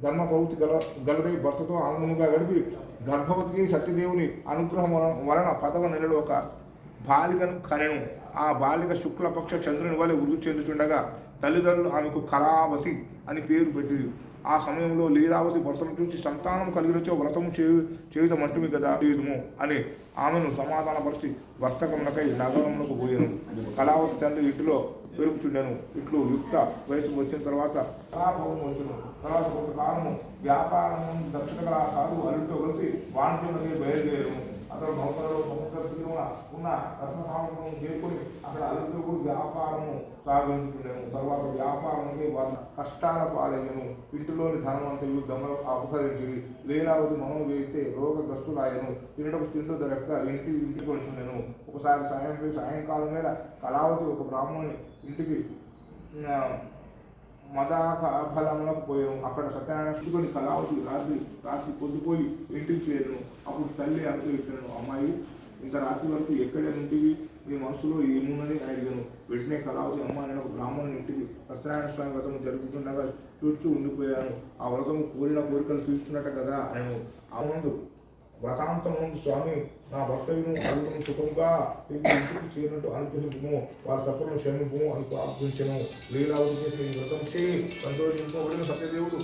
ధర్మ ప్రవృత్తి గలదై భర్తతో ఆనందముగా గడిపి గర్భవతికి సత్యదేవుని అనుగ్రహం వలన పదవ నెలలో ఒక బాలికను కనెను. ఆ బాలిక శుక్లపక్ష చంద్రుని వలె వృద్ధి చెందుతుండగా తల్లిదండ్రులు ఆమెకు కళావతి అని పేరు పెట్టింది. ఆ సమయంలో లీలావతి భర్తను చూసి సంతానం కలిగినచో వ్రతము చేయుదమంటుమి కదా చేయుదుము అని ఆమెను సమాధానపరిచి వర్తకమునకై నగరమునకు పోయాను. కళావతి తండ్రి ఇంటిలో పెరుగుచుండెను. ఇట్లు యుక్త వయసు వచ్చిన తర్వాత కళాభవనం వచ్చును. తర్వాత కొంతకాలము వ్యాపారము దక్షిణ కళా సాధువు అల్లుడితో కలిసి వాణిజ్యులకి బయలుదేరము. అతడు నౌకలలో సముద్ర తీరున ఉన్న రత్న సామగ్రం చేరుకొని అక్కడ అల్లుడితో కూడా వ్యాపారము సాగించుండెను. తర్వాత వ్యాపారానికి వాళ్ళ కష్టాల పాలయ్యను. ఇంటిలోని ధనవంతయు దొంగలు అపహరించి లీలావతి మనం వేస్తే రోగగ్రస్తులాయను. తినటకు తింటూ దొరక్క ఇంటికి కొలుచుండెను. ఒకసారి సాయంకాలం మీద కళావతి ఒక బ్రాహ్మణుని ఇంటికి మదాఫలములకు పోయాము. అక్కడ సత్యనారాయణ కళావతి రాత్రి పొద్దుపోయి ఇంటికి చేరాను. అప్పుడు తల్లి అనుభవించాను, అమ్మాయి ఇంత రాత్రి వరకు ఎక్కడ నుంటివి, నీ మనసులో ఏమున్నది అని అడిగాను. వెంటనే కళావతి, అమ్మ నేను ఒక బ్రాహ్మణుని ఇంటికి సత్యనారాయణ స్వామి వ్రతం జరుగుతుండగా చూస్తూ ఉండిపోయాను. ఆ వ్రతం కోరిన కోరికలు తీర్చున్నట్టు కదా అని. అవును, వ్రతాంతం ముందు స్వామి నా భర్తను అల్లును సుఖంగా ఇంటికి చేరినట్టు అనుగ్రహించము, వారి తప్పులను క్షమింపము అని ప్రార్థించను. లీలావతి చేసిన ఈ వ్రతం చేయి సంతోషింపబడిన సత్యదేవుడు